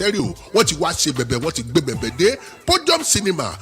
tẹ́rì o wọ́n ti wá ṣe bẹ̀bẹ̀ wọ́n ti gbé bẹ̀bẹ̀ dé podium cinema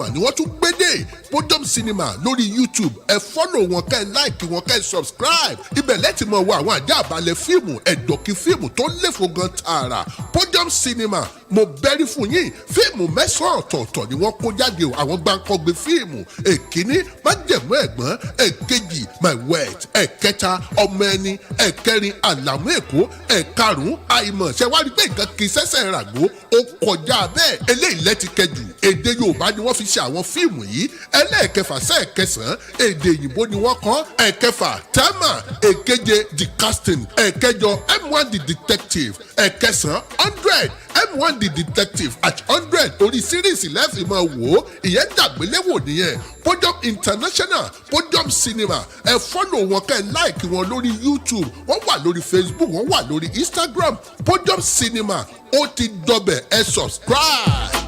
ni wọ́n tún gbé dé podium cinema lórí YouTube ẹ fọ́lọ̀ wọn kẹ́ ẹ láìkì wọn kẹ́ ẹ subscribe ibẹ̀ lẹ́tì mọ̀ wọ àwọn àjá àbálẹ̀ fíìmù ẹ̀dọ̀kí fíìmù tó léfo gan tààrà podium cinema mo bẹ́rí fún yín fíìmù mẹ́sàn-án ọ̀tọ̀ọ̀tọ̀ ni wọ́n kó jáde o àwọn gbàǹkọ́gbé fíìmù èkíní májẹ̀mú ẹ̀gbọ́n èkejì my wet ẹ̀kẹta ọmọ ẹni ẹ̀kẹrin àlàmú èkó ẹ̀karùn-ún àìmọ̀ ṣẹ́wárí pé nǹkan kì í sẹ́sẹ̀ ràgó ó kọjá bẹ́ẹ̀ eléyìí lẹ́ti kẹjù èdè Yorùbá ni wọ́n fi ṣe àwọn fíìmù yìí ẹlẹ́ẹ̀kẹfà sẹ́ẹ̀kẹsàn-án èdè òyìnbó ni wọ́n kọ́ ẹ̀kẹfà tẹ́mà èkeje the casting ẹ̀kẹjọ M1 the detective ẹ̀kẹsàn-án 100 M1 the detective at 100 orí síríìsì lẹ́fì máa wò ó ìyẹn dàgbéléwò nìyẹn podium international podium cinema ẹ fọ́lọ̀ wọn kẹ́ ẹ láìkì wọn lórí YouTube wọ́n wà lórí Facebook wọ́n wà lórí Instagram podium cinema ó ti dọbẹ̀ ẹ subscribe.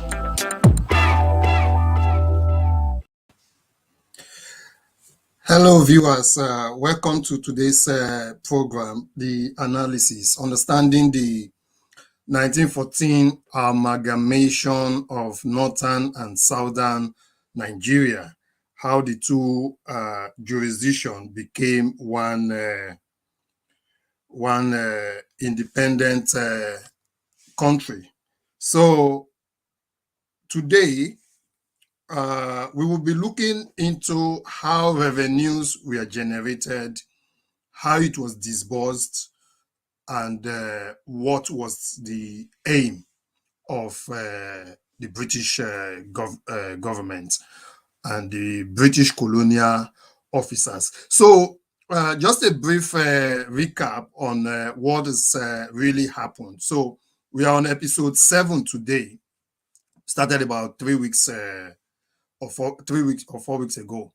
Hello viewers, welcome to today's program, the analysis, understanding the 1914 amalgamation of northern and southern Nigeria, how the two jurisdictions became one independent country. So today we will be looking into how revenues were generated, how it was disbursed, and what was the aim of the British government and the British colonial officers. So just a brief recap on what has really happened. So we are on episode 7 today, started about 3 weeks or 4 weeks ago.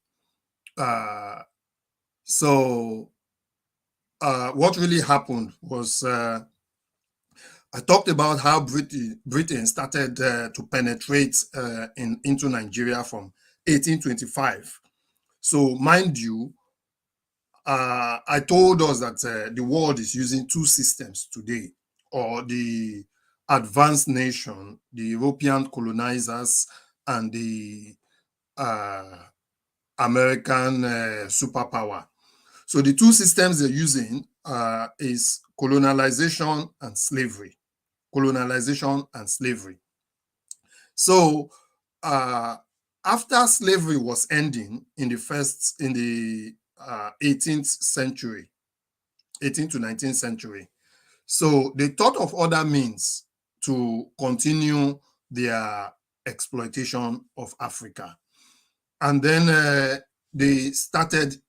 What really happened was I talked about how Britain started to penetrate into Nigeria from 1825. So mind you, I told us that the world is using two systems today, or the advanced nation, the European colonizers, and the American superpower. So the two systems they're using is colonialization and slavery. Colonialization and slavery. So after slavery was ending in the 18th century, 18th to 19th century, so they thought of other means to continue their exploitation of Africa. And then they started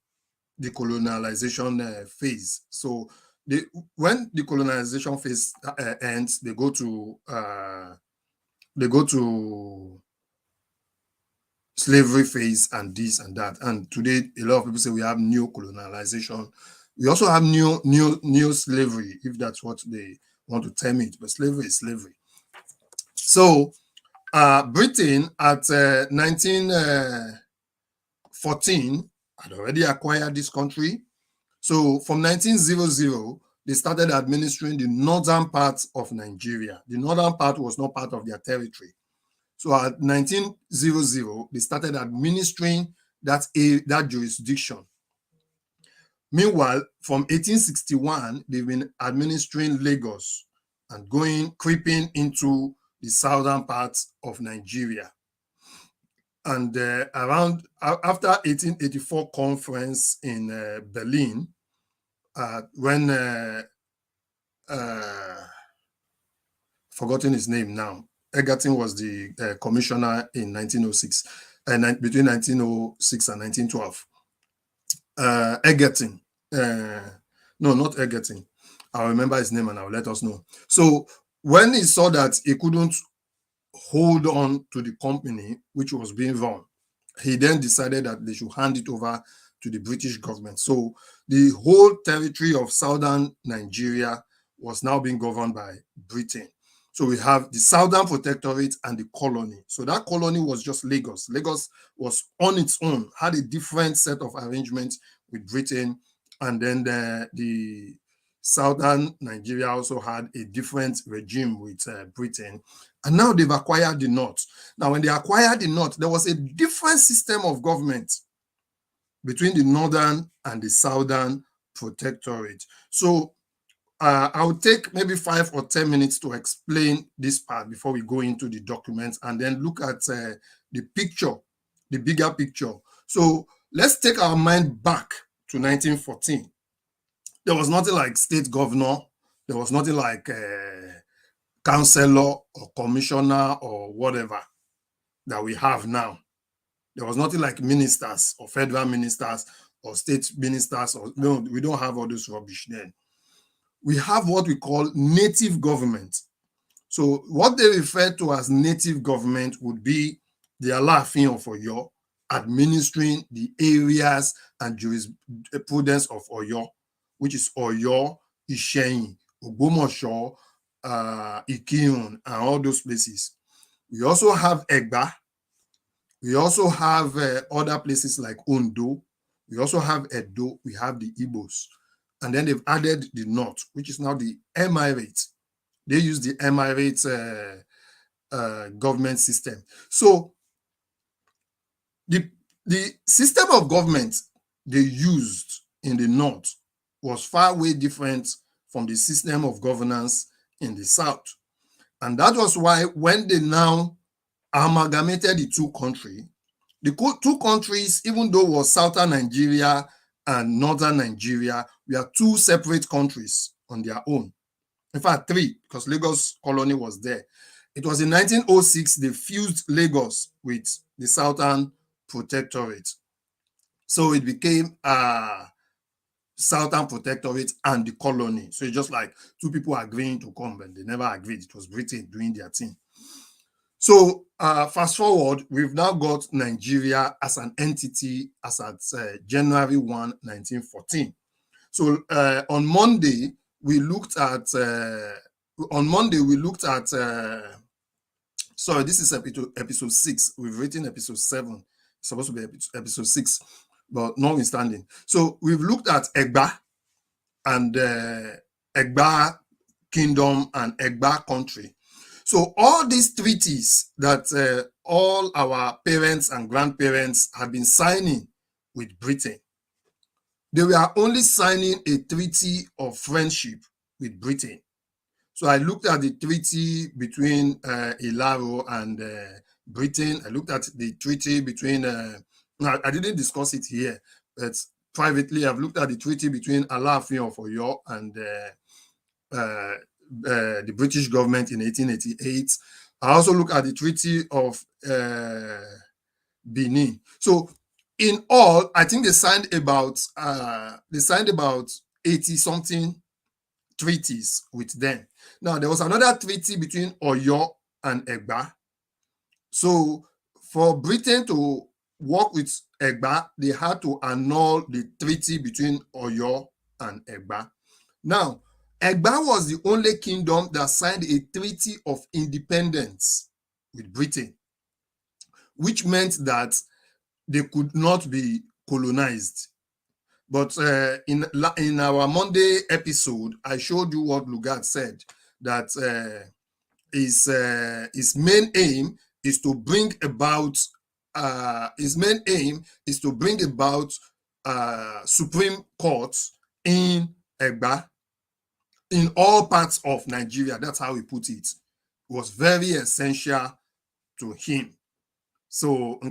the colonialization phase. So when the colonization phase ends, they go to slavery phase and this and that. And today, a lot of people say we have new colonization. We also have new slavery, if that's what they want to term it. But slavery is slavery. So Britain at 1914 had already acquired this country. So from 1900, they started administering the northern part of Nigeria. The northern part was not part of their territory. So at 1900, they started administering that jurisdiction. Meanwhile, from 1861, they've been administering Lagos and creeping into the southern parts of Nigeria. And after 1884 conference in Berlin, when forgotten his name now, Egerton was the commissioner in 1906, between 1906 and 1912. Egerton, no, not Egerton. I'll remember his name and I'll let us know. So when he saw that he couldn't hold on to the company which was being run, he then decided that they should hand it over to the British government. So the whole territory of southern Nigeria was now being governed by Britain. So we have the Southern Protectorate and the colony. So that colony was just Lagos. Lagos was on its own, had a different set of arrangements with Britain. And then the Southern Nigeria also had a different regime with Britain. And now they've acquired the North. Now, when they acquired the North, there was a different system of government between the Northern and the Southern Protectorate. So I'll take maybe 5 or 10 minutes to explain this part before we go into the documents and then look at the picture, the bigger picture. So let's take our mind back to 1914. There was nothing like state governor. There was nothing like councillor or commissioner or whatever that we have now. There was nothing like ministers or federal ministers or state ministers. Or no, we don't have all this rubbish then. We have what we call native government. So what they refer to as native government would be the Aláàfin of Ọ̀yọ́ administering the areas and jurisprudence of Ọ̀yọ́, which is Ọ̀yọ́, Ìṣẹ̀yìn, Ògbómọ̀ṣọ́, Ìkirùn, and all those places. We also have Ẹ̀gbá. We also have other places like Ondo. We also have Edo. We have the Igbos. And then they've added the North, which is now the Emirate. They use the Emirate government system. So the system of government they used in the North was far way different from the system of governance in the South. And that was why when they now amalgamated the two countries, the two countries, even though it was Southern Nigeria and Northern Nigeria, we are two separate countries on their own. In fact, three, because Lagos colony was there. It was in 1906 they fused Lagos with the Southern Protectorate. So it became Southern Protectorate and the colony. So it's just like two people agreeing to come, but they never agreed. It was Britain doing their thing. So fast forward, we've now got Nigeria as an entity as at January 1, 1914. So on Monday, we looked at, sorry, this is episode 6. We've written episode 7. It's supposed to be episode 6, but notwithstanding. So we've looked at Ẹ̀gbá and Ẹ̀gbá Kingdom and Ẹ̀gbá country. So all these treaties that all our parents and grandparents have been signing with Britain, they were only signing a treaty of friendship with Britain. So I looked at the treaty between Ilaro and Britain. I looked at the treaty between, I didn't discuss it here, but privately I've looked at the treaty between Aláàfin of Ọ̀yọ́ and the British government in 1888. I also look at the Treaty of Benin. So in all, I think they signed about 80-something treaties with them. Now there was another treaty between Ọ̀yọ́ and Ẹ̀gbá. So for Britain to work with Ẹ̀gbá, they had to annul the treaty between Ọ̀yọ́ and Ẹ̀gbá. Now, Ẹ̀gbá was the only kingdom that signed a treaty of independence with Britain, which meant that they could not be colonized. But in our Monday episode, I showed you what Lugard said, that his main aim is to bring about Supreme Courts in Ẹ̀gbá, in all parts of Nigeria. That's how he put it. It was very essential to him. So he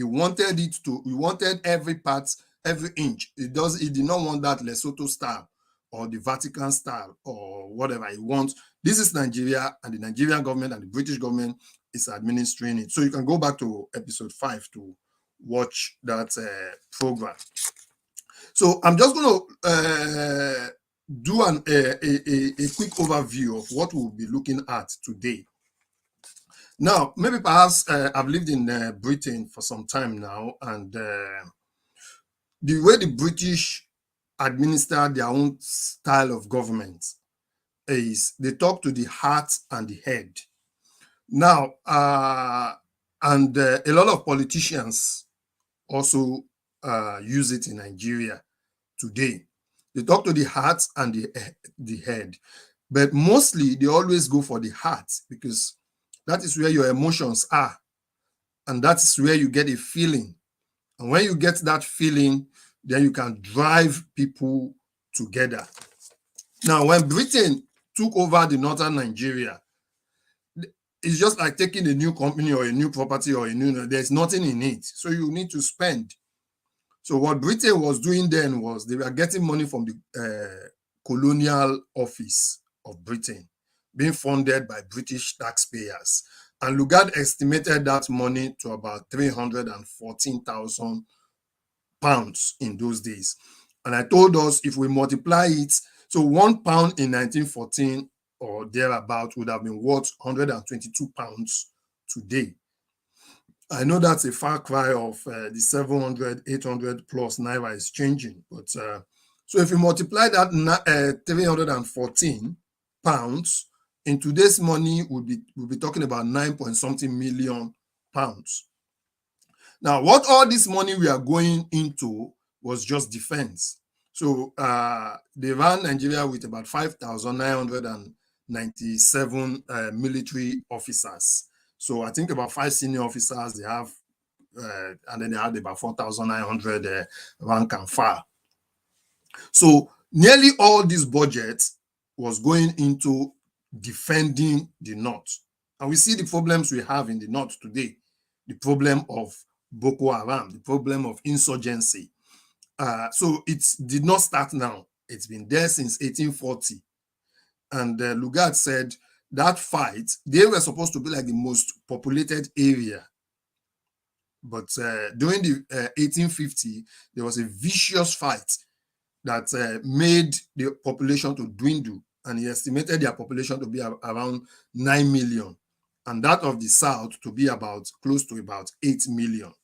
wanted every part, every inch. He did not want that Lesotho style or the Vatican style or whatever he wants. This is Nigeria, and the Nigerian government and the British government is administering it. So you can go back to episode 5 to watch that program. So I'm just going to do a quick overview of what we'll be looking at today. Now, maybe perhaps I've lived in Britain for some time now, and the way the British administer their own style of government is they talk to the heart and the head. Now, and a lot of politicians also use it in Nigeria today. They talk to the heart and the head. But mostly they always go for the heart because that is where your emotions are. And that is where you get a feeling. And when you get that feeling, then you can drive people together. Now, when Britain took over the northern Nigeria, it's just like taking a new company or a new property or there's nothing in it. So you need to spend. So what Britain was doing then was they were getting money from the colonial office of Britain, being funded by British taxpayers. And Lugard estimated that money to about 314,000 pounds in those days. And I told us if we multiply it, so £1 in 1914 or thereabout would have been worth 122 pounds today. I know that's a far cry of the 700, 800 plus naira is changing. But so if you multiply that 314 pounds in today's money, we'll be talking about 9 point something million pounds. Now, what all this money we are going into was just defense. So they ran Nigeria with about 5,997 military officers. So I think about 5 senior officers they have, and then they had about 4,900 rank and file. So nearly all this budget was going into defending the North. And we see the problems we have in the North today. The problem of Boko Haram, the problem of insurgency. So it did not start now. It's been there since 1840. And Lugard said that fight, they were supposed to be like the most populated area. But during the 1850, there was a vicious fight that made the population to dwindle. And he estimated their population to be around 9 million. And that of the South to be close to about 8 million.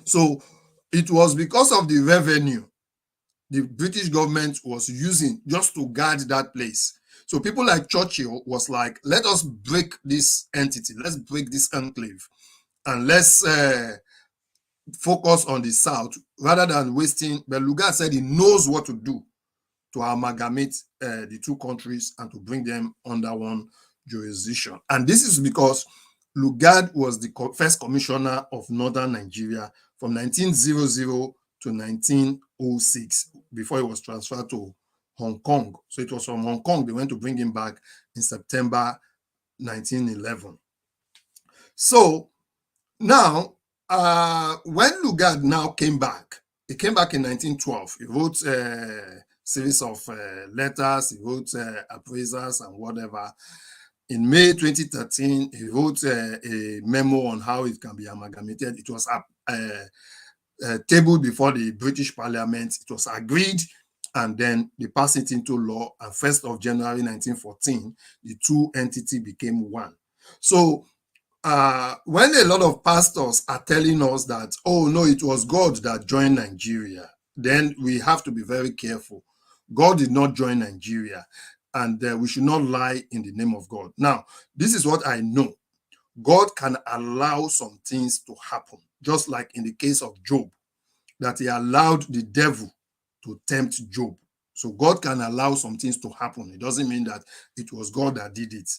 So it was because of the revenue the British government was using just to guard that place. So people like Churchill was like, let us break this entity, let's break this enclave, and let's focus on the South rather than wasting. But Lugard said he knows what to do to amalgamate the two countries and to bring them under one jurisdiction. And this is because Lugard was the first commissioner of Northern Nigeria from 1900 to 1906 before he was transferred to Hong Kong. So it was from Hong Kong they went to bring him back in September 1911. So now, when Lugard now came back, he came back in 1912. He wrote a series of letters, he wrote appraisals and whatever. In May 2013, he wrote a memo on how it can be amalgamated. It was tabled before the British Parliament. It was agreed, and then they passed it into law. And 1st of January 1914, the two entities became one. So when a lot of pastors are telling us that, oh no, it was God that joined Nigeria, then we have to be very careful. God did not join Nigeria, and we should not lie in the name of God. Now, this is what I know. God can allow some things to happen, just like in the case of Job, that he allowed the devil to tempt Job. So God can allow some things to happen. It doesn't mean that it was God that did it.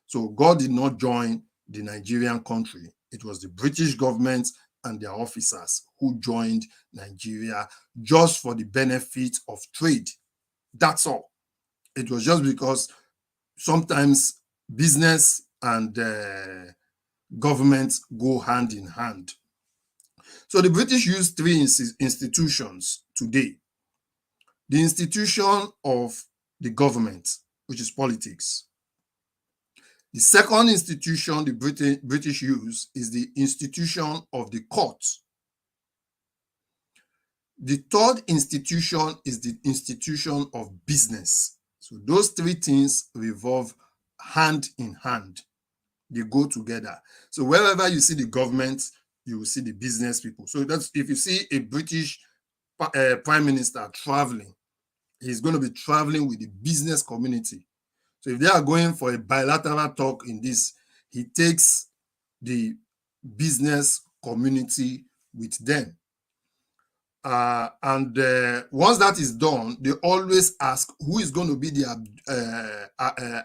So God did not join the Nigerian country. It was the British government and their officers who joined Nigeria just for the benefit of trade. That's all. It was just because sometimes business and government go hand in hand. So the British use 3 institutions today. The institution of the government, which is politics. The second institution the British use is the institution of the court. The third institution is the institution of business. So those 3 things revolve hand in hand. They go together. So wherever you see the government, you will see the business people. So that's if you see a British prime minister traveling, he's going to be traveling with the business community. So if they are going for a bilateral talk in this, he takes the business community with them. Once that is done, they always ask who is going to be the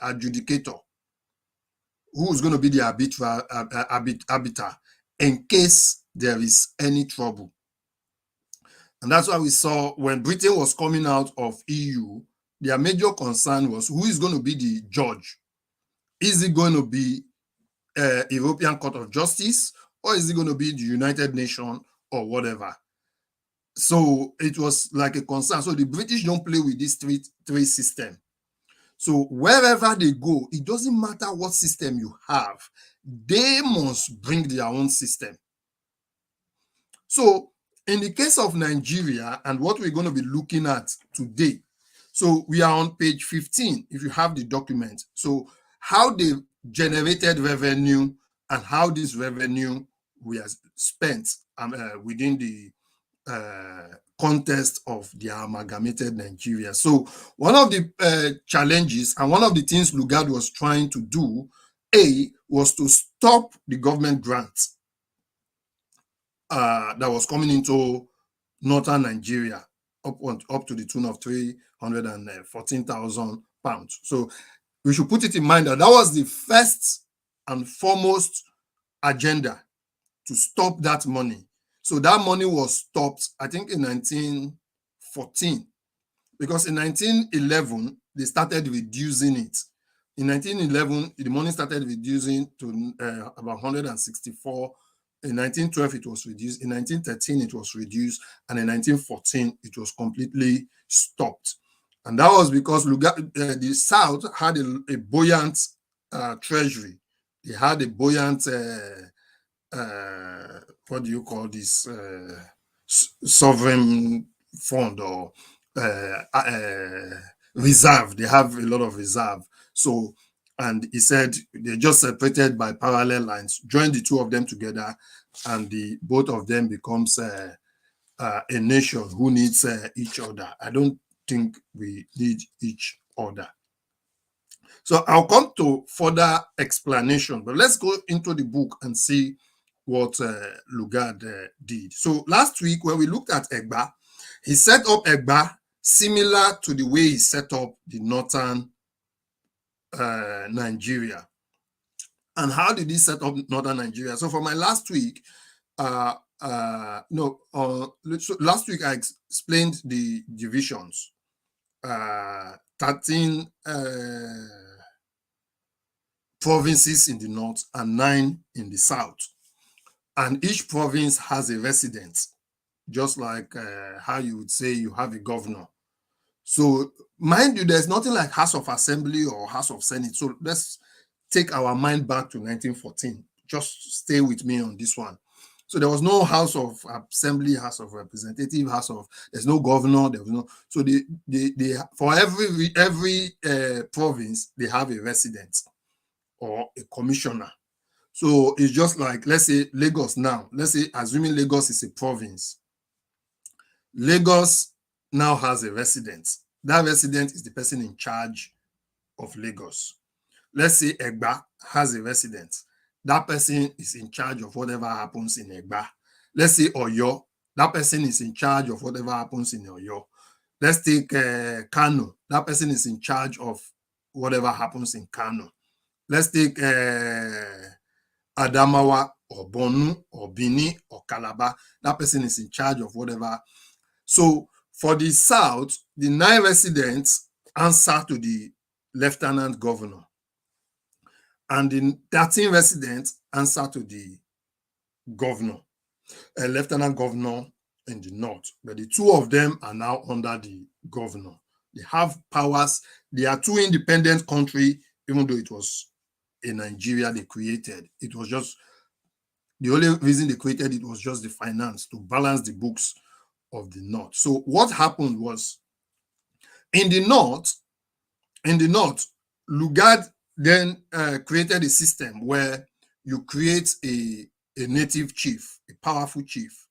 adjudicator, who is going to be the arbiter in case there is any trouble. And that's why we saw when Britain was coming out of EU, their major concern was who is going to be the judge. Is it going to be European Court of Justice, or is it going to be the United Nations or whatever? So it was like a concern. So the British don't play with this three system. So wherever they go, it doesn't matter what system you have, they must bring their own system. So in the case of Nigeria and what we're going to be looking at today, so we are on page 15, if you have the document. So how they generated revenue and how this revenue was spent within the context of the amalgamated Nigeria. So one of the challenges and one of the things Lugard was trying to do, was to stop the government grants that was coming into northern Nigeria up to the tune of £314,000. So we should put it in mind that that was the first and foremost agenda, to stop that money. So that money was stopped, I think, in 1914, because in 1911, they started reducing it. In 1911, the money started reducing to about 164. In 1912, it was reduced. In 1913, it was reduced. And in 1914, it was completely stopped. And that was because the South had a buoyant treasury. They had a buoyant what do you call this, sovereign fund or reserve. They have a lot of reserve. So, and he said they just separated by parallel lines, join the two of them together, and both of them becomes a nation who needs each other. I don't think we need each other. So I'll come to further explanation, but let's go into the book and see what Lugard did. So last week, when we looked at Egba, he set up Egba similar to the way he set up the northern Nigeria. And how did he set up northern Nigeria? So for my last week, last week I explained the divisions, 13 provinces in the north and 9 in the south. And each province has a resident, just like how you would say you have a governor. So mind you, there's nothing like House of Assembly or House of Senate. So let's take our mind back to 1914. Just stay with me on this one. So there was no House of Assembly, House of Representative, there's no governor, there was no. So they for every province, they have a resident or a commissioner. So it's just like, let's say Lagos now. Let's say, assuming Lagos is a province. Lagos now has a resident. That resident is the person in charge of Lagos. Let's say Egba has a resident. That person is in charge of whatever happens in Egba. Let's say Oyo. That person is in charge of whatever happens in Oyo. Let's take Kano. That person is in charge of whatever happens in Kano. Let's take Adamawa or Bonu or Bini or Calabar. That person is in charge of whatever. So for the South, the 9 residents answer to the Lieutenant Governor. And the 13 residents answer to the governor, a Lieutenant Governor in the north. But the 2 of them are now under the governor. They have powers. They are 2 independent countries, even though it was in Nigeria they created. It was just, the only reason they created it was just the finance, to balance the books of the north. So what happened was, in the north, Lugard then created a system where you create a native chief, a powerful chief.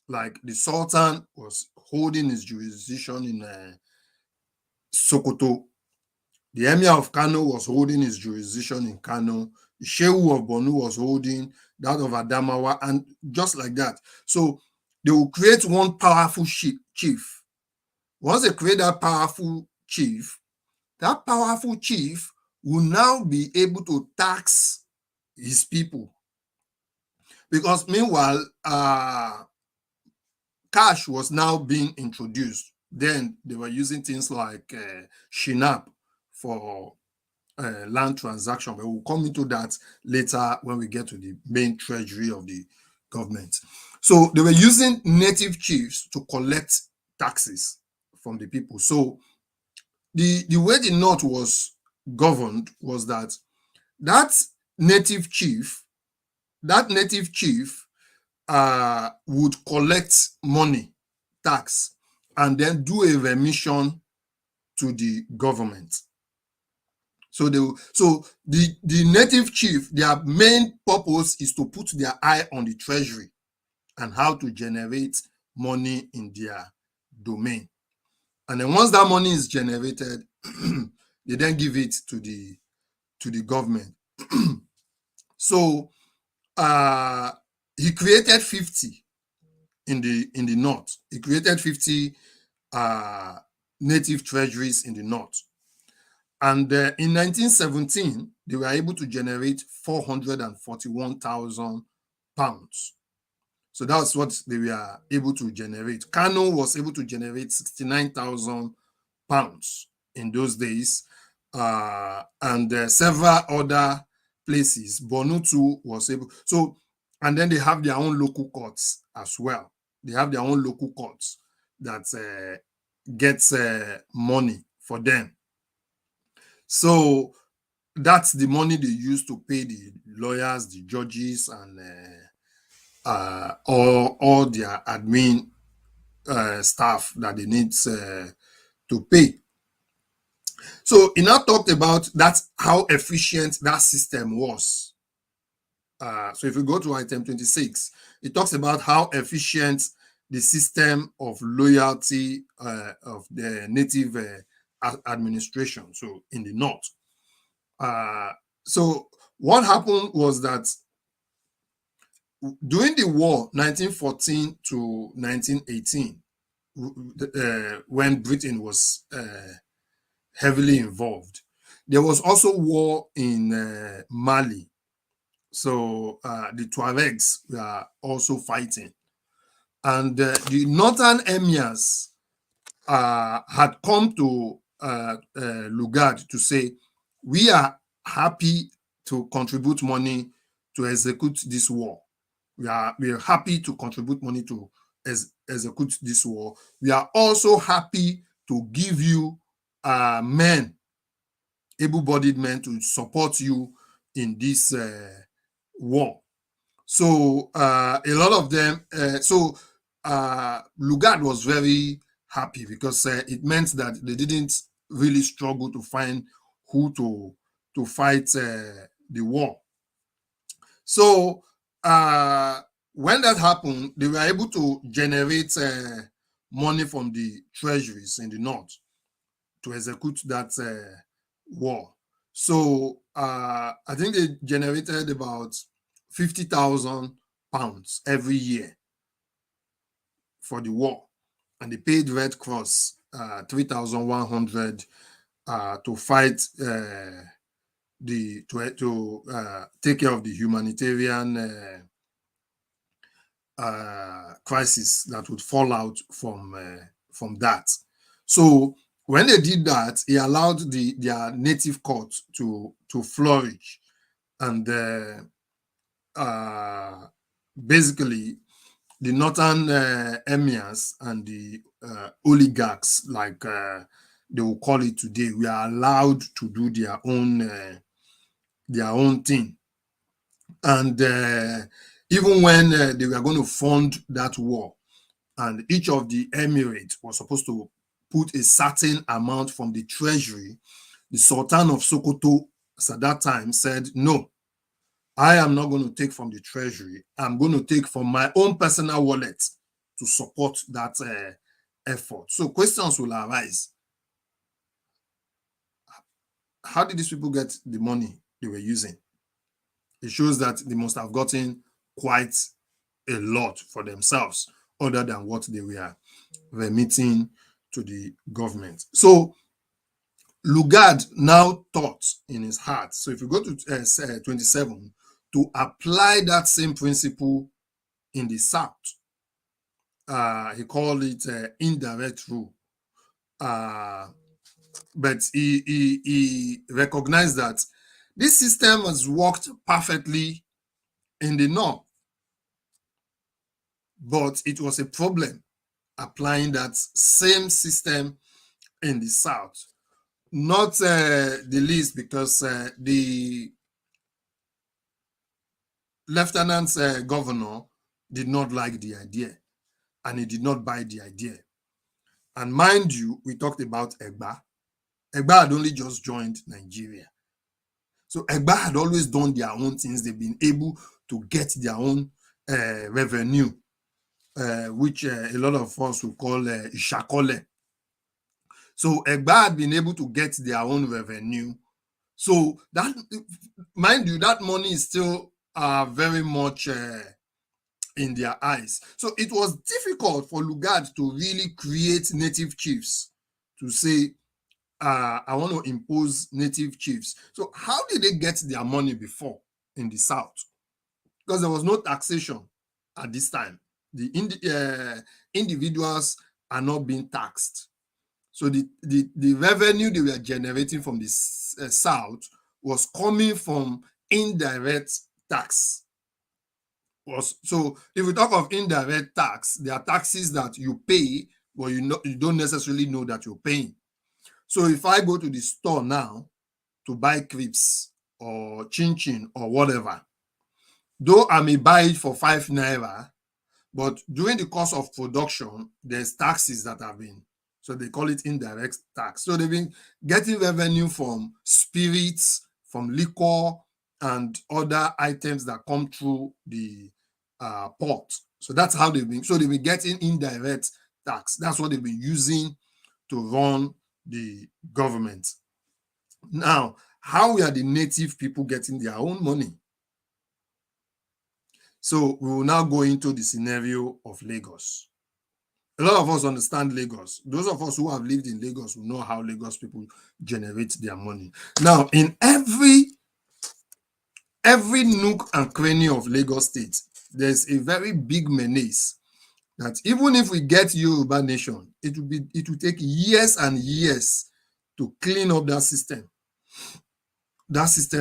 Like the Sultan was holding his jurisdiction in Sokoto. The Emir of Kano was holding his jurisdiction in Kano. The Shehu of Bonu was holding that of Adamawa, and just like that. So they will create one powerful chief. Once they create that powerful chief will now be able to tax his people. Because meanwhile, cash was now being introduced. Then they were using things like Shinap for land transaction. But we'll come into that later when we get to the main treasury of the government. So they were using native chiefs to collect taxes from the people. So the way the North was governed was that native chief would collect money, tax, and then do a remission to the government. So the native chief, their main purpose is to put their eye on the treasury and how to generate money in their domain. And then once that money is generated, they then give it to the government. So he created 50 in the North. He created 50 native treasuries in the North. And in 1917, they were able to generate 441,000 pounds. So that's what they were able to generate. Kano was able to generate 69,000 pounds in those days. And several other places. Borno too was able. So, and then they have their own local courts as well. They have their own local courts that gets money for them. So that's the money they use to pay the lawyers, the judges, and all their admin staff that they need to pay. So he now talked about that's how efficient that system was. So if we go to item 26, it talks about how efficient the system of loyalty of the native administration, so in the North. So what happened was that during the war, 1914 to 1918, when Britain was heavily involved, there was also war in Mali. So the Tuaregs were also fighting. And the northern emirs had come to Lugard to say, we are happy to contribute money to execute this war. We are happy to contribute money to execute this war. We are also happy to give you men, able-bodied men, to support you in this war. So a lot of them, Lugard was very happy because it meant that they didn't really struggle to find who to fight the war. So when that happened, they were able to generate money from the treasuries in the North to execute that war. So I think they generated about 50,000 pounds every year for the war, and they paid Red Cross 3,100 to fight to take care of the humanitarian crisis that would fall out from that. So when they did that, it allowed their native court to flourish, and basically the northern emirs and the oligarchs, like they will call it today, we are allowed to do their own thing. And even when they were going to fund that war, and each of the emirates was supposed to put a certain amount from the treasury, the Sultan of Sokoto at that time said, no, I am not going to take from the treasury. I'm going to take from my own personal wallet to support that effort. So questions will arise. How did these people get the money they were using? It shows that they must have gotten quite a lot for themselves. other than what they were remitting to the government. So Lugard now thought in his heart, so if you go to 27, to apply that same principle in the South. He called it indirect rule. But he recognized that this system has worked perfectly in the North, but it was a problem applying that same system in the South. Not the least because the lieutenant governor did not like the idea, and he did not buy the idea. And mind you, we talked about Egba. Egba had only just joined Nigeria. So Egba had always done their own things. They've been able to get their own revenue, which a lot of us will call Ishakole. So Egba had been able to get their own revenue. So that, mind you, that money is still very much in their eyes. So it was difficult for Lugard to really create native chiefs, to say, I want to impose native chiefs. So how did they get their money before in the South? Because there was no taxation at this time. The individuals are not being taxed. So the revenue they were generating from the South was coming from indirect tax. So if we talk of indirect tax, there are taxes that you pay, but you don't necessarily know that you're paying. So if I go to the store now to buy crepes or chin-chin or whatever, though I may buy it for 5 naira, but during the course of production, there's taxes that have been, so they call it indirect tax. So they've been getting revenue from spirits, from liquor, and other items that come through the port. So that's how they've been getting indirect tax. That's what they've been using to run the government. Now, how are the native people getting their own money? So we will now go into the scenario of Lagos. A lot of us understand Lagos. Those of us who have lived in Lagos will know how Lagos people generate their money. Now, in every nook and cranny of Lagos State, there's a very big menace that even if we get Yoruba nation, it will take years and years to clean up that system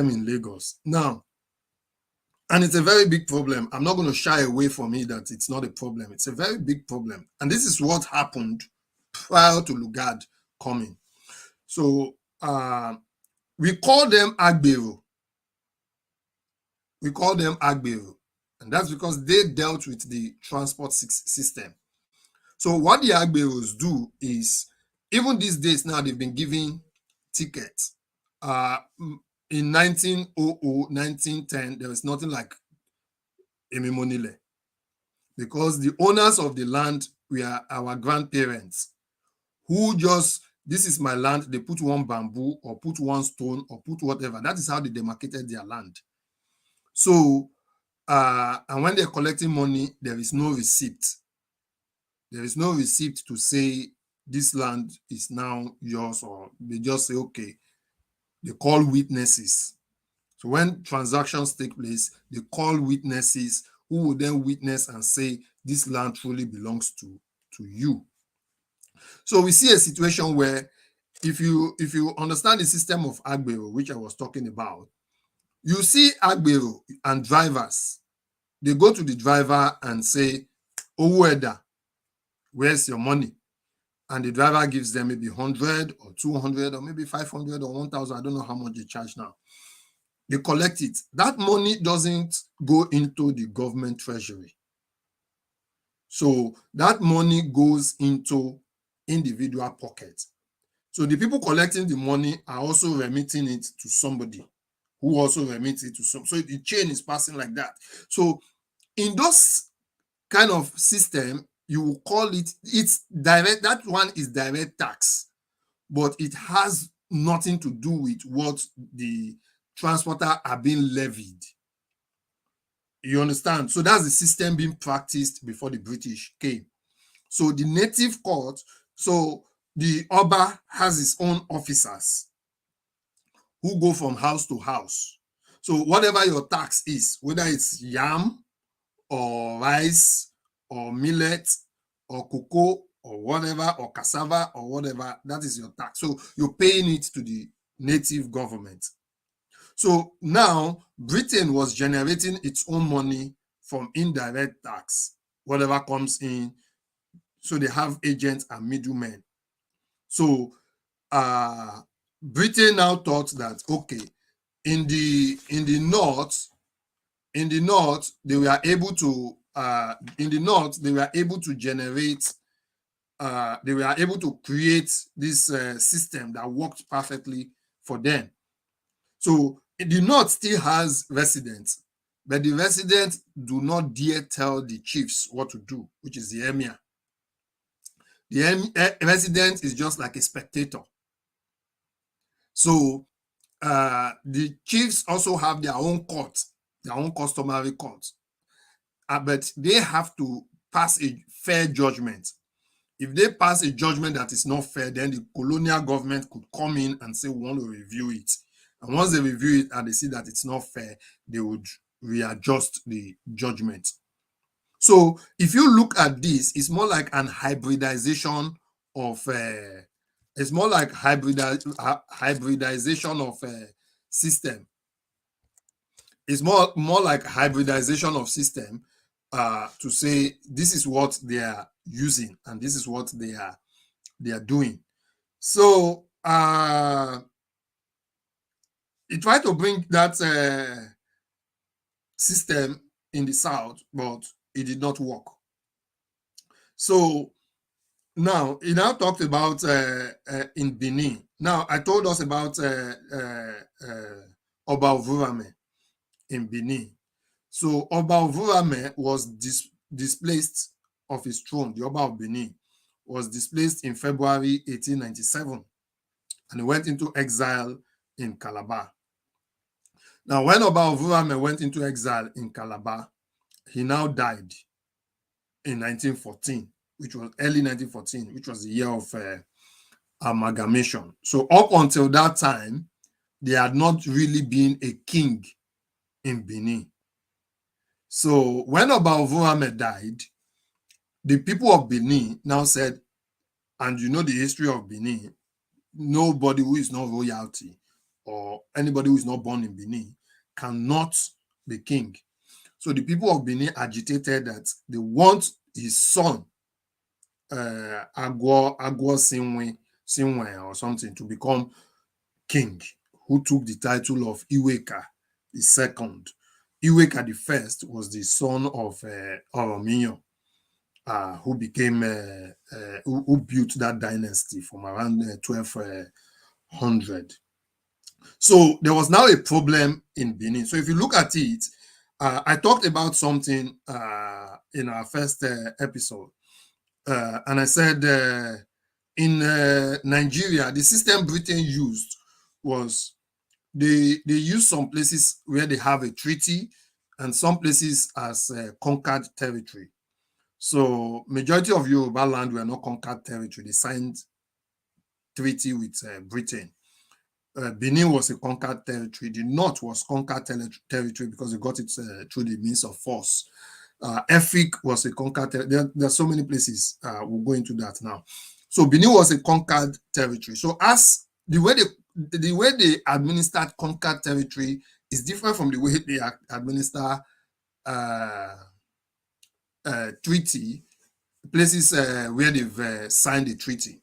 in Lagos. Now, and it's a very big problem. I'm not going to shy away from it that it's not a problem. It's a very big problem. And this is what happened prior to Lugard coming. So we call them Agbero. We call them Agbero. And that's because they dealt with the transport system. So what the Agberos do is, even these days now, they've been giving tickets. In 1900, 1910, there was nothing like Emimonile, because the owners of the land were our grandparents, who just, this is my land, they put one bamboo or put one stone or put whatever. That is how they demarcated their land. So, and when they're collecting money, there is no receipt. There is no receipt to say this land is now yours, or they just say, okay, they call witnesses. So when transactions take place, they call witnesses who will then witness and say this land truly belongs to you. So we see a situation where if you understand the system of Agbero, which I was talking about, you see Agbero and drivers, they go to the driver and say, Oweda, where's your money? And the driver gives them maybe 100 or 200 or maybe 500 or 1,000. I don't know how much they charge now. They collect it. That money doesn't go into the government treasury. So that money goes into individual pockets. So the people collecting the money are also remitting it to somebody who also remits it to some. So the chain is passing like that. So in those kind of system, you will call it's direct. That one is direct tax, but it has nothing to do with what the transporter are being levied. You understand? So that's the system being practiced before the British came. So the native court, so the Oba has his own officers who go from house to house. So whatever your tax is, whether it's yam or rice or millet or cocoa or whatever, or cassava or whatever, that is your tax. So you're paying it to the native government. So now Britain was generating its own money from indirect tax, whatever comes in. So they have agents and middlemen. So Britain now thought that, okay, in the north they were able to generate they were able to create this system that worked perfectly for them. So the north still has residents, but the residents do not dare tell the chiefs what to do, which is the emir. The resident is just like a spectator. So the chiefs also have their own court, their own customary court, but they have to pass a fair judgment. If they pass a judgment that is not fair, then the colonial government could come in and say, we want to review it. And once they review it and they see that it's not fair, they would readjust the judgment. So if you look at this, it's more like an hybridization of hybridization of system. It's more like hybridization of system to say this is what they are using and this is what they are doing. So he tried to bring that system in the south, but it did not work. So now he now talked about in Benin. Now I told us about Oba Ovurame in Benin. So Oba Ovurame was displaced of his throne. The Oba of Benin was displaced in February 1897, and he went into exile in Calabar. Now, when Oba Ovurame went into exile in Calabar, he now died in 1914, which was early 1914, which was the year of amalgamation. So up until that time, there had not really been a king in Benin. So when Oba Ovurame died, the people of Benin now said, and you know the history of Benin, nobody who is not royalty or anybody who is not born in Benin cannot be king. So the people of Benin agitated that they want his son, Agwo Sinwe or something, to become king, who took the title of Iweka II. Iweka I was the son of Oromiyan, who became who built that dynasty from around 1200. So there was now a problem in Benin. So if you look at it, I talked about something in our first episode, and I said in Nigeria, the system Britain used was they use some places where they have a treaty and some places as conquered territory. So majority of Yoruba land were not conquered territory. They signed treaty with Britain. Benin was a conquered territory. The north was conquered territory because they got it through the means of force. Efik was a conquered territory. There are so many places. We'll go into that now. So Benin was a conquered territory. So as the way they administered conquered territory is different from the way they administer treaty, places where they've signed a treaty.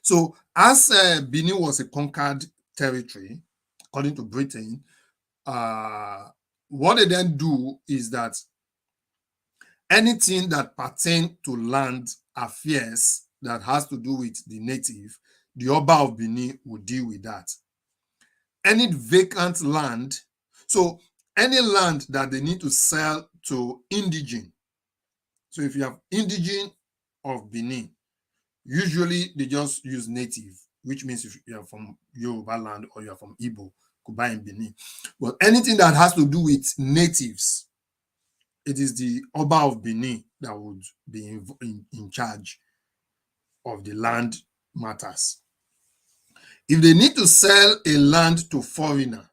So as Benin was a conquered territory, according to Britain, what they then do is that anything that pertains to land affairs that has to do with the native, the Oba of Benin will deal with that. Any vacant land, so any land that they need to sell to indigene. So if you have indigene of Benin, usually they just use native, which means if you are from Yoruba land or you are from Igbo, could buy in Benin. But anything that has to do with natives, it is the Oba of Benin that would be in charge of the land matters. If they need to sell a land to foreigner,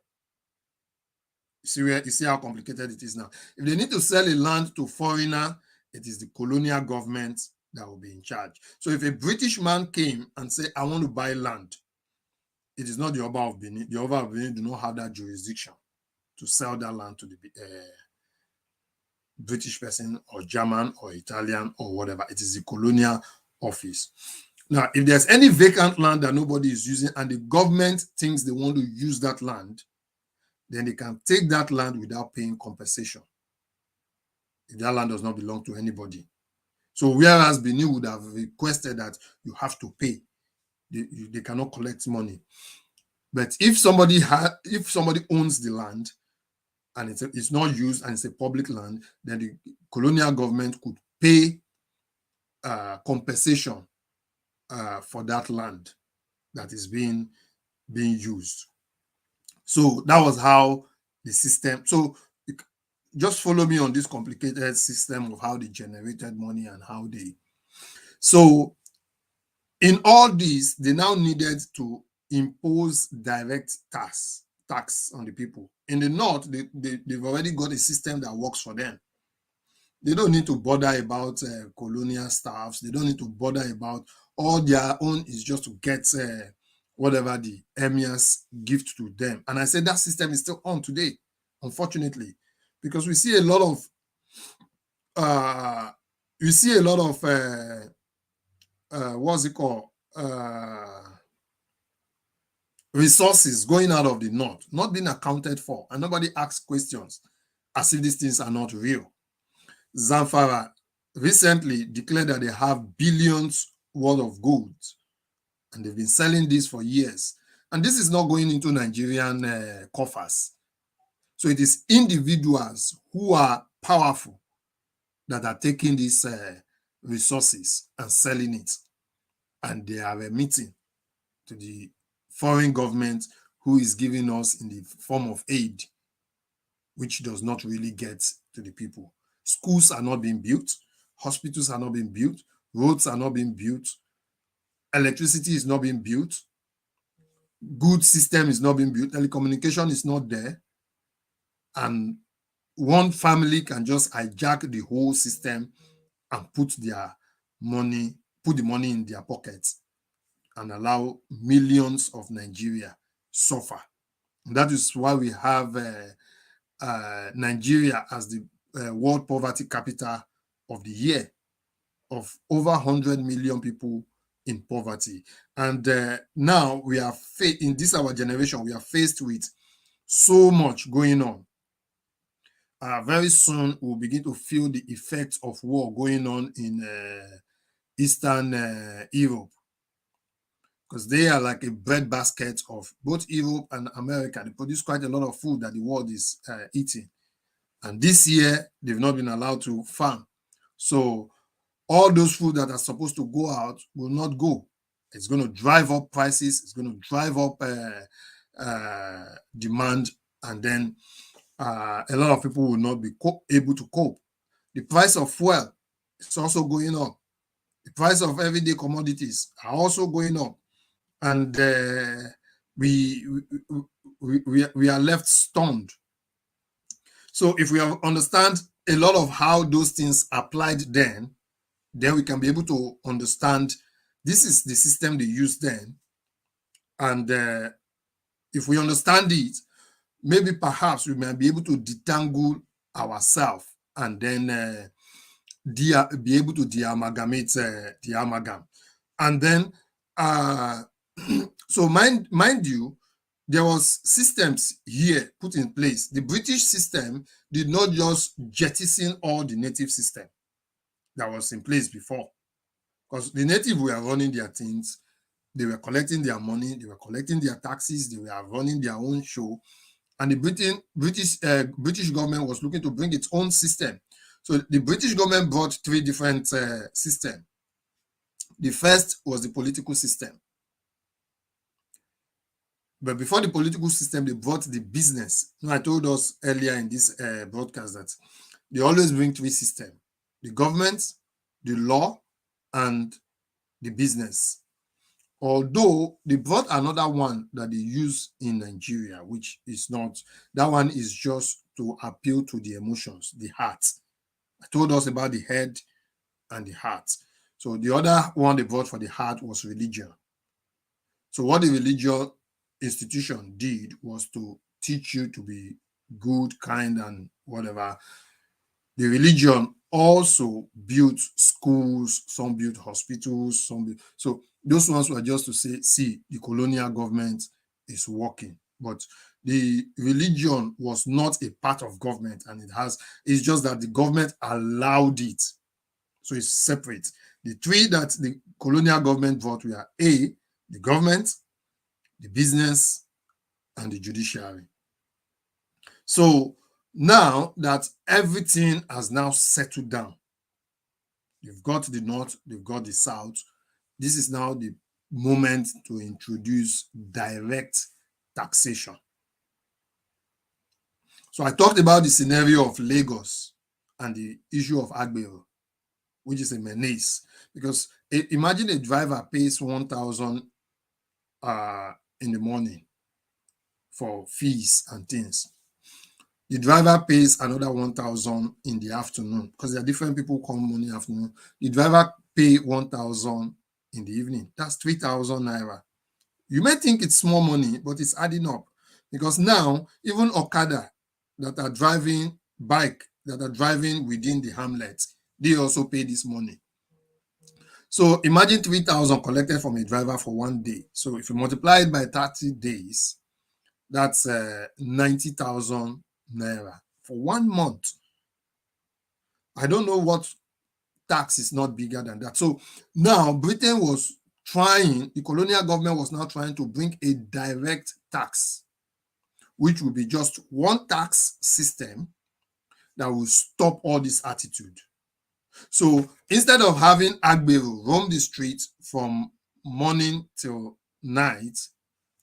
you see how complicated it is now. If they need to sell a land to foreigner, it is the colonial government that will be in charge. So if a British man came and said, I want to buy land, it is not the Oba of Benin. The Oba of Benin do not have that jurisdiction to sell that land to the British person or German or Italian or whatever. It is the colonial office. Now, if there's any vacant land that nobody is using and the government thinks they want to use that land, then they can take that land without paying compensation if that land does not belong to anybody. So whereas Benin would have requested that you have to pay, they cannot collect money. But if somebody owns the land and it's not used and it's a public land, then the colonial government could pay compensation for that land that is being used. So that was how the system. So just follow me on this complicated system of how they generated money and how they. So in all this, they now needed to impose direct tax on the people. In the north, they've already got a system that works for them. They don't need to bother about colonial staffs. They don't need to bother about all their own is just to get whatever the emirs give to them. And I said that system is still on today, unfortunately, because we see a lot of what's it called? Resources going out of the north, not being accounted for, and nobody asks questions as if these things are not real. Zamfara recently declared that they have billions worth of gold, and they've been selling this for years. And this is not going into Nigerian coffers. So it is individuals who are powerful that are taking these resources and selling it. And they are remitting to the foreign government who is giving us in the form of aid, which does not really get to the people. Schools are not being built. Hospitals are not being built. Roads are not being built. Electricity is not being built. Good system is not being built. Telecommunication is not there. And one family can just hijack the whole system and put the money in their pockets and allow millions of Nigeria suffer. And that is why we have Nigeria as the world poverty capital of the year, of over 100 million people in poverty. And now we are in this our generation, we are faced with so much going on. Very soon we'll begin to feel the effects of war going on in Eastern Europe, because they are like a breadbasket of both Europe and America. They produce quite a lot of food that the world is eating. And this year, they've not been allowed to farm. So all those food that are supposed to go out will not go. It's going to drive up prices. It's going to drive up demand. And then a lot of people will not be able to cope. The price of fuel is also going up. The price of everyday commodities are also going up. And we are left stunned. So if we understand a lot of how those things applied then we can be able to understand this is the system they used then. And if we understand it, maybe perhaps we might be able to detangle ourselves and then be able to de-amalgamate the amalgam. And then, so mind you, there was systems here put in place. The British system did not just jettison all the native system that was in place before, because the native were running their things. They were collecting their money. They were collecting their taxes. They were running their own show. And the British government was looking to bring its own system. So the British government brought three different systems. The first was the political system. But before the political system, they brought the business. I told us earlier in this broadcast that They always bring three systems: the government, the law, and the business. Although they brought another one that they use in Nigeria, which is not, that one is just to appeal to the emotions, the heart. I told us about the head and the heart. So the other one they brought for the heart was religion. So what the religion institution did was to teach you to be good, kind, and whatever. The religion also built schools, some built hospitals, so those ones were just to say, see, the colonial government is working. But the religion was not a part of government, and it's just that the government allowed it. So it's separate. The three that the colonial government brought were A, the government, the business, and the judiciary. So now that everything has now settled down, they've got the north, they've got the south, this is now the moment to introduce direct taxation. So I talked about the scenario of Lagos and the issue of Agbero, which is a menace, because imagine a driver pays 1,000 in the morning for fees and things. The driver pays another 1,000 in the afternoon, because there are different people who come morning, afternoon. The driver pay 1,000 in the evening. That's 3,000 naira. You may think it's small money, but it's adding up, because now even Okada that are driving bike, that are driving within the hamlet, they also pay this money. So imagine 3,000 collected from a driver for one day. So if you multiply it by 30 days, that's 90,000 naira for 1 month. I don't know what tax is not bigger than that. So now Britain was trying, the colonial government was now trying to bring a direct tax, which will be just one tax system that will stop all this attitude. So instead of having Agbero roam the streets from morning till night,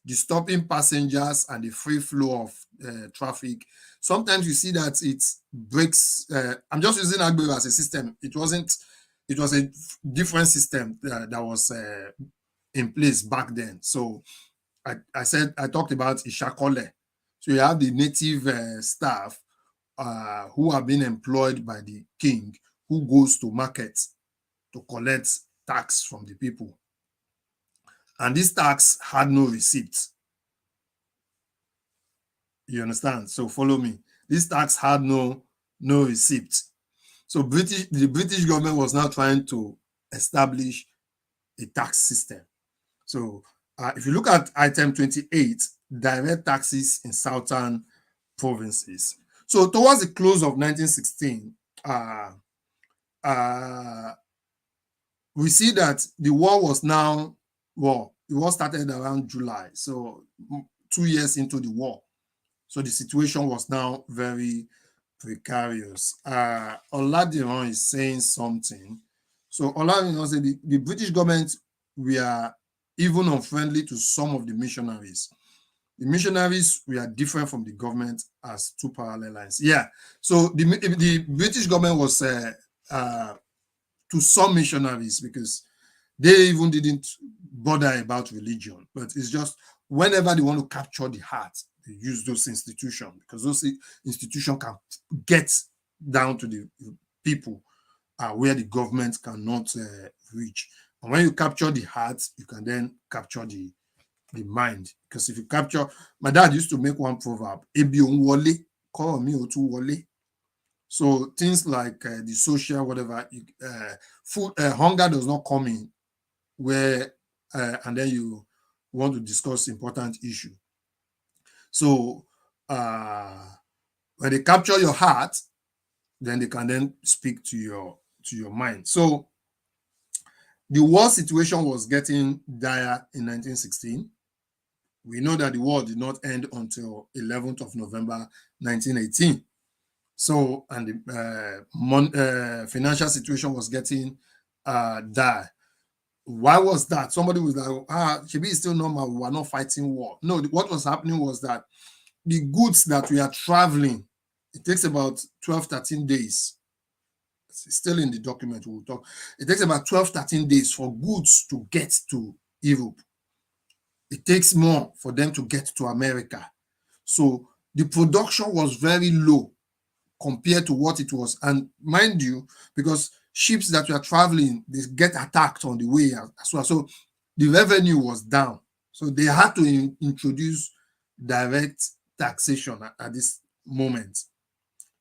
disturbing passengers and the free flow of traffic, sometimes you see that it breaks. I'm just using Agbero as a system. It was a different system that was in place back then. So I talked about Ishakole. So you have the native staff who are being employed by the king, who goes to markets to collect tax from the people. And this tax had no receipt. You understand? So follow me. This tax had no receipt. So the British government was now trying to establish a tax system. So if you look at item 28, direct taxes in southern provinces. So towards the close of 1916, we see that the war was now, the war started around July. So 2 years into the war. So the situation was now very precarious. Oladiran is saying something. So Oladiran said the British government were even unfriendly to some of the missionaries. The missionaries were different from the government as two parallel lines. Yeah. So the British government was to some missionaries, because they even didn't bother about religion, but it's just whenever they want to capture the heart, they use those institutions, because those institutions can get down to the people where the government cannot reach. And when you capture the heart, you can then capture the mind. Because if you capture, my dad used to make one proverb, Ebi ohun wole, koro mi o tun wole. So things like the social, whatever, food, hunger does not come in where, and then you want to discuss important issue. So when they capture your heart, then they can then speak to your mind. So the war situation was getting dire in 1916. We know that the war did not end until 11th of November 1918. So, and the financial situation was getting dire. Why was that? Somebody was like, Chibi is still normal. We are not fighting war. No, what was happening was that the goods that we are traveling It takes about 12, 13 days. It's still in the document, we'll talk. It takes about 12, 13 days for goods to get to Europe. It takes more for them to get to America. So the production was very low compared to what it was. And mind you, because ships that were traveling, they get attacked on the way as well. So the revenue was down. So they had to introduce direct taxation at this moment.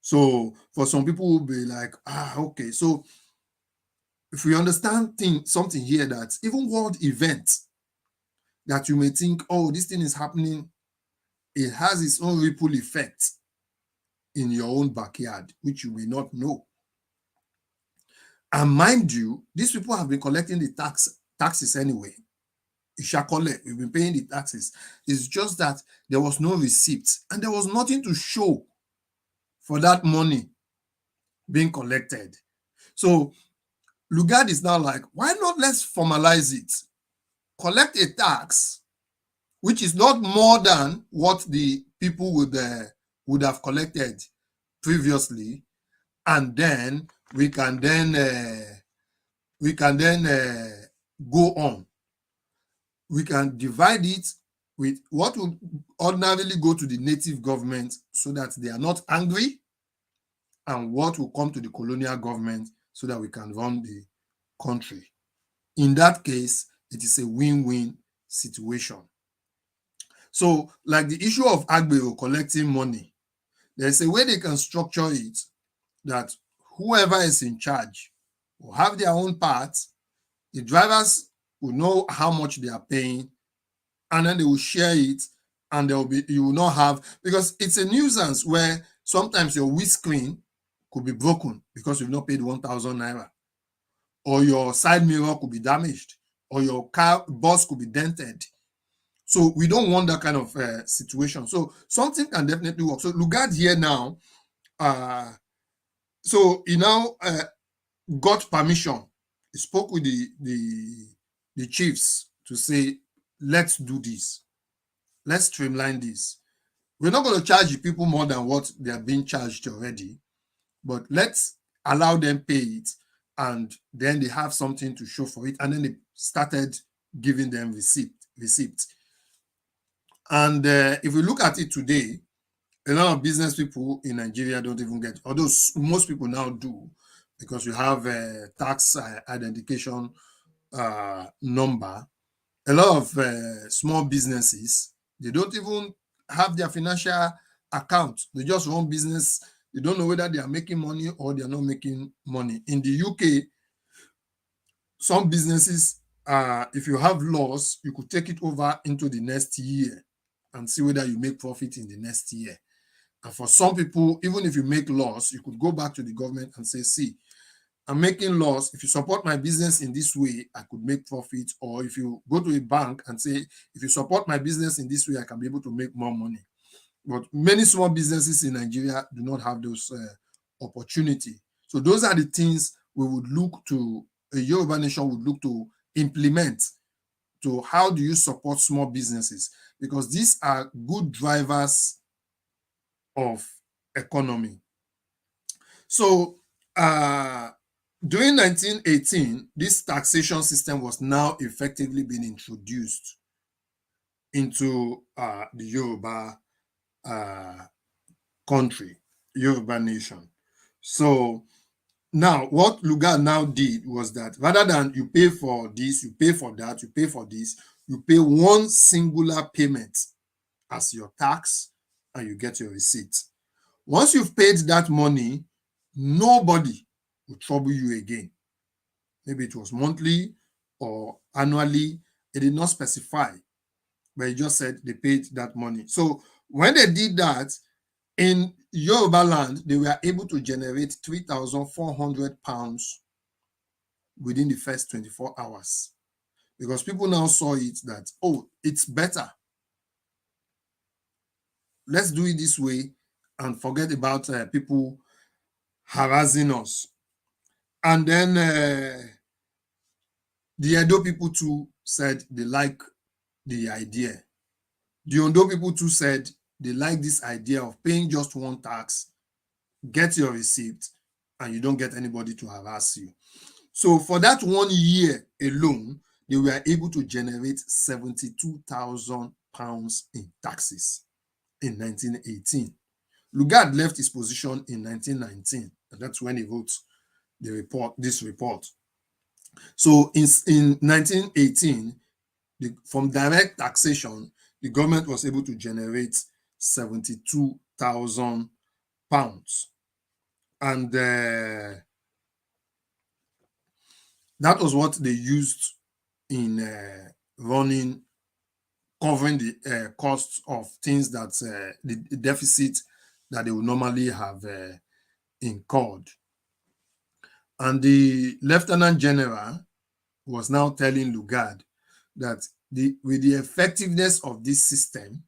So for some people will be like, okay. So if we understand something here, that even world events that you may think, oh, this thing is happening, it has its own ripple effect in your own backyard, which you may not know. And mind you, these people have been collecting the taxes anyway. We've been paying the taxes. It's just that there was no receipt and there was nothing to show for that money being collected. So Lugard is now like, why not let's formalize it? Collect a tax which is not more than what the people would have collected previously, and then we can then go on. We can divide it with what would ordinarily go to the native government so that they are not angry, and what will come to the colonial government so that we can run the country. In that case, it is a win-win situation. So, like the issue of Agbero collecting money, there's a way they can structure it that whoever is in charge will have their own part. The drivers will know how much they are paying, and then they will share it, and you will not have, because it's a nuisance where sometimes your windscreen could be broken because you've not paid 1,000 naira, or your side mirror could be damaged, or your bus could be dented. So we don't want that kind of situation. So something can definitely work. So Lugard here now, so he now got permission. He spoke with the chiefs to say, let's do this. Let's streamline this. We're not going to charge the people more than what they are being charged already, but let's allow them pay it, and then they have something to show for it. And then they started giving them receipt. And if we look at it today, a lot of business people in Nigeria don't even get, although most people now do, because you have a tax identification number. A lot of small businesses, they don't even have their financial account. They just run business. They don't know whether they are making money or they are not making money. In the UK, some businesses, if you have loss, you could take it over into the next year and see whether you make profit in the next year. And for some people, even if you make loss, you could go back to the government and say, see, I'm making loss. If you support my business in this way, I could make profit. Or if you go to a bank and say, if you support my business in this way, I can be able to make more money. But many small businesses in Nigeria do not have those opportunity. So those are the things we would look to, a Yoruba nation would look to implement. To how do you support small businesses? Because these are good drivers of economy. So during 1918, this taxation system was now effectively being introduced into the Yoruba country, Yoruba nation. So now what Lugard now did was that rather than you pay for this, you pay for that, you pay for this, you pay one singular payment as your tax, and you get your receipt. Once you've paid that money, nobody will trouble you again. Maybe it was monthly or annually. It did not specify, but it just said they paid that money. So when they did that, in Yoruba land, they were able to generate 3,400 pounds within the first 24 hours. Because people now saw it that, oh, it's better. Let's do it this way and forget about people harassing us. And then the Edo people too said they like the idea. The Ondo people too said they like this idea of paying just one tax get your receipt, and you don't get anybody to harass you. So for that 1 year alone, they were able to generate £72,000 in taxes in 1918. Lugard left his position in 1919, and that's when he wrote this report. So in 1918, from direct taxation, the government was able to generate £72,000. And that was what they used in covering the costs of things that the deficit that they would normally have incurred. And the Lieutenant General was now telling Lugard that with the effectiveness of this system,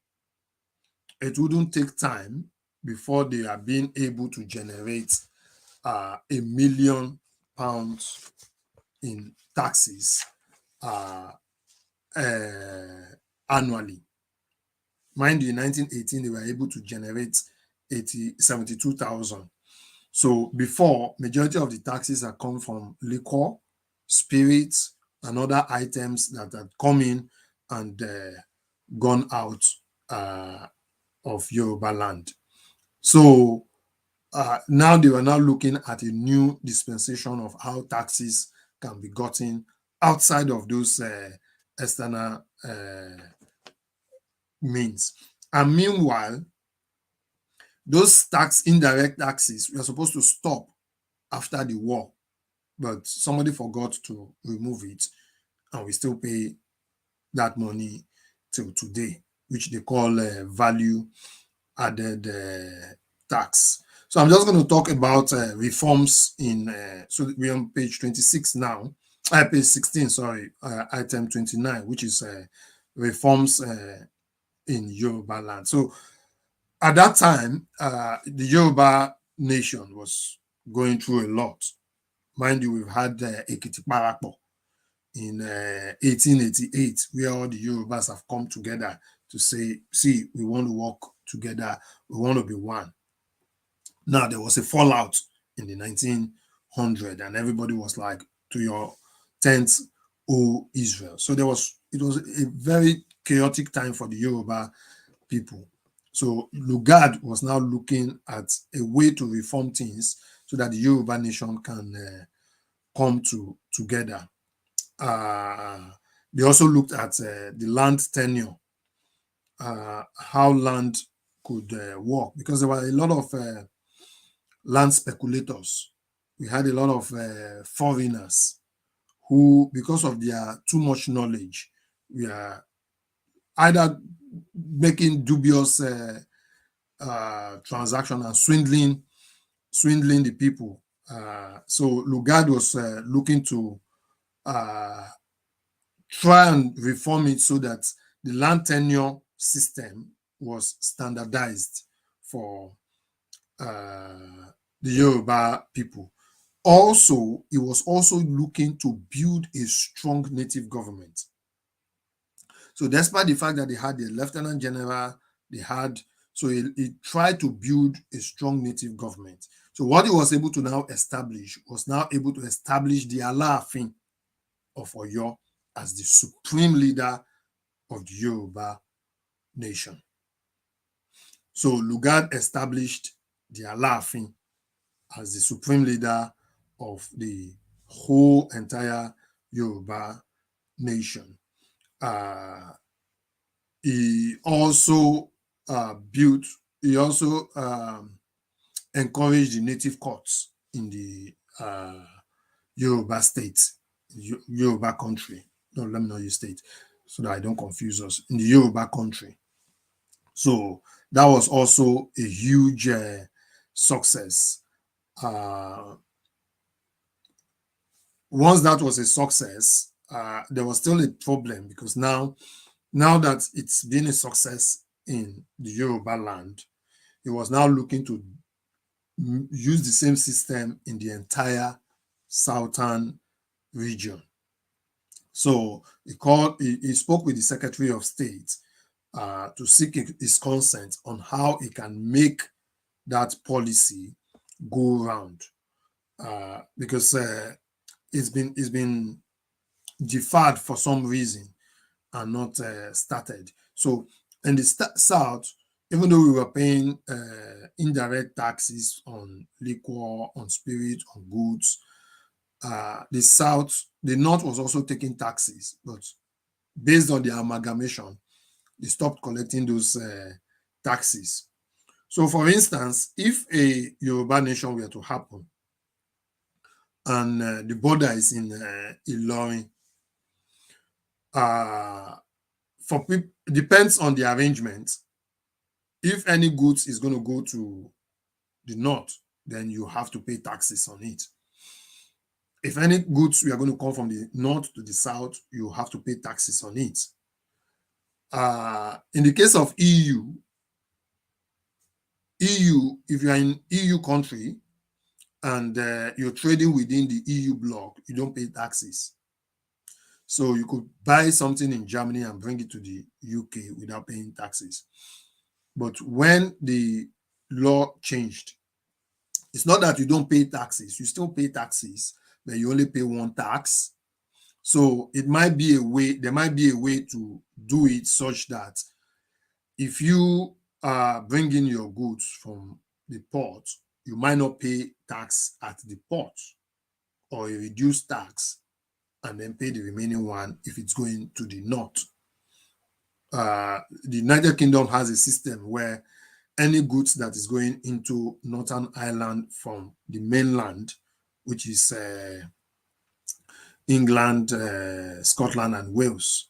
it wouldn't take time before they are being able to generate £1 million in taxes annually. Mind you, in 1918, they were able to generate 72,000. So before, majority of the taxes have come from liquor, spirits, and other items that had come in and gone out of Yoruba land. So now they were now looking at a new dispensation of how taxes can be gotten outside of those external means. And meanwhile, those indirect taxes were supposed to stop after the war, but somebody forgot to remove it, and we still pay that money till today, which they call value added tax. So I'm just going to talk about reforms in, so we're on page 26 now, page 16, sorry, item 29, which is reforms in Yoruba land. So at that time, the Yoruba nation was going through a lot. Mind you, we've had Ekiti Parapọ̀ in 1888, where all the Yorubas have come together to say, see, we want to work together, we want to be one. Now, there was a fallout in the 1900s, and everybody was like, to your tents, O Israel. So it was a very chaotic time for the Yoruba people. So Lugard was now looking at a way to reform things so that the Yoruba nation can come together. They also looked at the land tenure, how land could work, because there were a lot of land speculators. We had a lot of foreigners who, because of their too much knowledge, were either making dubious transactions and swindling the people. So Lugard was looking to try and reform it so that the land tenure system was standardized for the Yoruba people. Also, he was also looking to build a strong native government. So despite the fact that they had the Lieutenant General, so he tried to build a strong native government. So what he was able to now establish the Alaafin of Oyo as the supreme leader of the Yoruba nation. So Lugard established the Alaafin as the supreme leader of the whole entire Yoruba nation. He also encouraged the native courts in the Yoruba state, Yoruba country. No, let me not use state so that I don't confuse us. In the Yoruba country. So that was also a huge success. Once that was a success, there was still a problem, because now that it's been a success in the Yoruba land, he was now looking to use the same system in the entire southern region. So he spoke with the Secretary of State to seek his consent on how he can make that policy go round because it's been deferred for some reason and not started. So in the South, even though we were paying indirect taxes on liquor, on spirit, on goods, the North was also taking taxes, but based on the amalgamation, they stopped collecting those taxes. So, for instance, if a Yoruba nation were to happen and the border is in Ilorin, for people, depends on the arrangement. If any goods is going to go to the north, then you have to pay taxes on it. If any goods we are going to come from the north to the south, you have to pay taxes on it. In the case of EU, if you are in EU country and you're trading within the EU bloc, you don't pay taxes. So you could buy something in Germany and bring it to the UK without paying taxes. But when the law changed, it's not that you don't pay taxes, you still pay taxes, but you only pay one tax. So it might be a way, there might be a way to do it such that if you bring in your goods from the port, you might not pay tax at the port or a reduced tax and then pay the remaining one if it's going to the north. The United Kingdom has a system where any goods that is going into Northern Ireland from the mainland, which is England, Scotland, and Wales,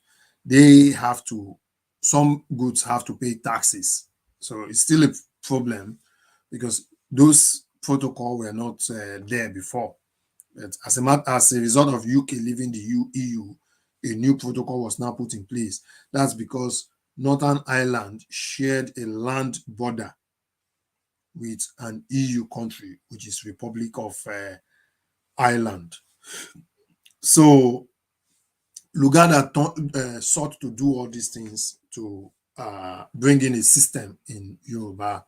some goods have to pay taxes. So it's still a problem because those protocols were not there before. But as a result of UK leaving the EU, a new protocol was now put in place. That's because Northern Ireland shared a land border with an EU country, which is Republic of Ireland. So Luganda sought to do all these things to bring in a system in Yoruba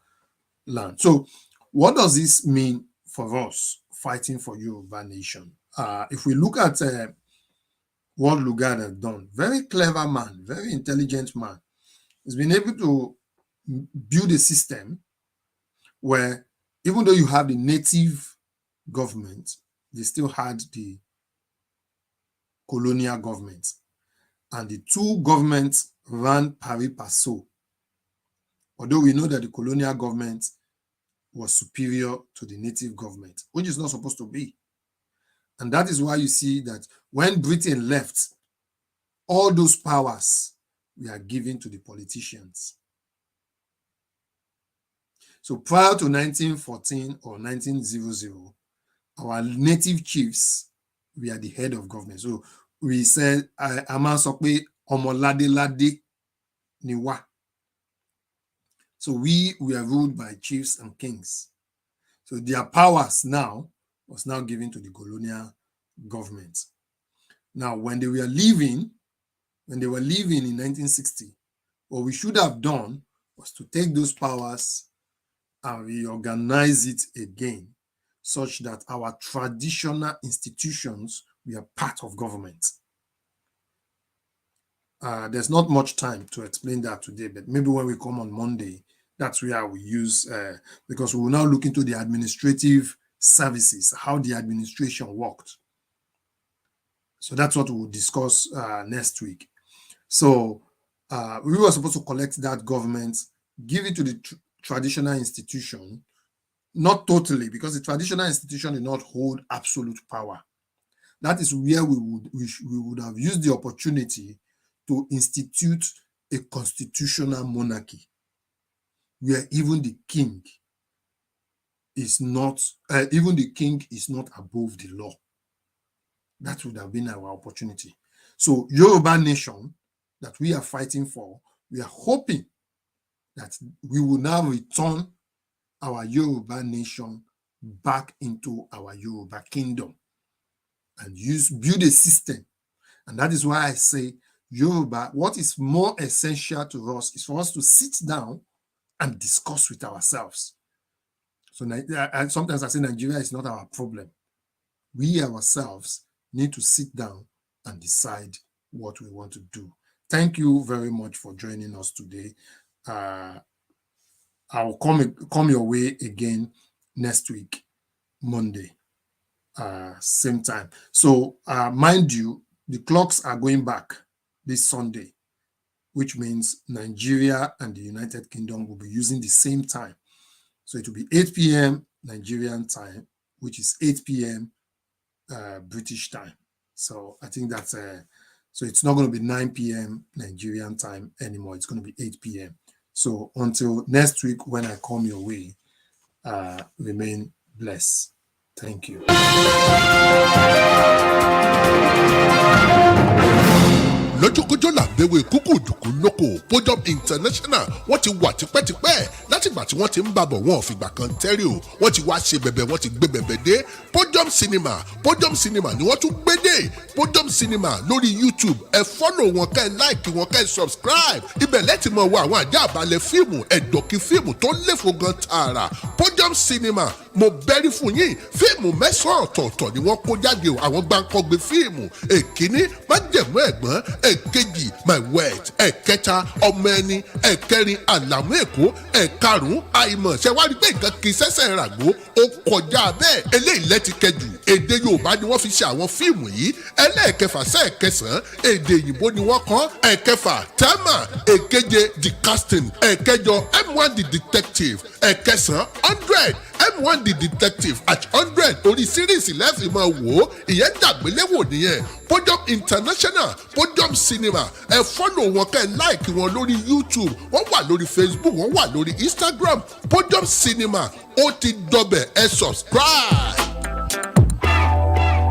land. So what does this mean for us fighting for Yoruba nation? If we look at what Lugard has done, very clever man, very intelligent man, he's been able to build a system where even though you have the native government, they still had the colonial government. And the two governments ran pari passu. Although we know that the colonial government was superior to the native government, which is not supposed to be. And that is why you see that when Britain left, all those powers were given to the politicians. So prior to 1914 or 1900, our native chiefs were the head of government. So we said, Ama sọ pé ọmọ ládéládé ni wá. So we were ruled by chiefs and kings. So their powers now was now given to the colonial government. Now, when they were leaving in 1960, what we should have done was to take those powers and reorganize it again, such that our traditional institutions were part of government. There's not much time to explain that today, but maybe when we come on Monday, that's where we use, because we will now look into the administrative services, how the administration worked. So that's what we'll discuss next week. So we were supposed to collect that government, give it to the traditional institution, not totally, because the traditional institution did not hold absolute power. That is where we would have used the opportunity to institute a constitutional monarchy, where even the king is not above the law. That would have been our opportunity. So Yoruba nation that we are fighting for, we are hoping that we will now return our Yoruba nation back into our Yoruba kingdom and build a system. And that is why I say Yoruba, what is more essential to us is for us to sit down and discuss with ourselves. So and sometimes I say Nigeria is not our problem. We ourselves need to sit down and decide what we want to do. Thank you very much for joining us today. I'll come your way again next week, Monday, same time. So mind you, the clocks are going back this Sunday, which means Nigeria and the United Kingdom will be using the same time. So it will be 8 p.m. Nigerian time, which is 8 p.m. British time. So I think that's so it's not going to be 9 p.m. Nigerian time anymore. It's going to be 8 p.m. So until next week when I come your way, remain blessed. Thank you. lójúkójó làbẹ̀wò kúkú dùkú lóko Podium International wọ́n ti wà tipẹ́tipẹ́ látìgbà tí wọ́n ti ń bàbọ̀ wọn ò fìgbà kan tẹ́rì o wọ́n ti wá ṣe bẹ̀bẹ̀ wọ́n ti gbé bẹ̀bẹ̀ dé Podium Cinema ni wọ́n tún gbé dé Podium Cinema lórí YouTube ẹ fọ́lọ̀ wọn kẹ́ ẹ láìkì wọn kẹ́ ẹ subscribe ibẹ̀ lẹ́tì mọ̀ wọ àwọn àjá àbálẹ̀ fíìmù ẹ̀dọ̀kí fíìmù tó léfo gan tààrà Podium Cinema mo bẹ́rí fún yín fíìmù mẹ́sàn-án ọ̀tọ̀ọ̀tọ̀ ni wọ́n kó jáde o àwọn gbàǹkọ́gbé fíìmù èkíní májẹ̀mú ẹ̀gbọ́n èkejì my wet ẹ̀kẹta ọmọ ẹni ẹ̀kẹrin àlàmú èkó ẹ̀karùn-ún àìmọ̀ ṣe wá rí pé nǹkan kì í ṣẹ̀ṣẹ̀ ràgbó ó kọjá bẹ́ẹ̀ eléyìí lẹ́ti kẹjù èdè Yorùbá ni wọ́n fi ṣe àwọn fíìmù yìí ẹlẹ́ẹ̀kẹfà sẹ́ẹ̀kẹsàn-án èdè òyìnbó ni wọ́n kọ́ ẹ̀kẹfà tẹ́mà èkeje the casting ẹ̀kẹjọ M1 the detective ẹ̀kẹsàn 100 M1 the detective at 100 orí síríìsì lẹ́fì máa wò ó ìyẹn dàgbéléwò nìyẹn Podium International Podium Cinema ẹ fọ́lọ̀ wọn kẹ́ ẹ láìkì wọn lórí YouTube wọ́n wà lórí Facebook wọ́n wà lórí Instagram Podium Cinema ó ti dọbẹ̀ ẹ subscribe.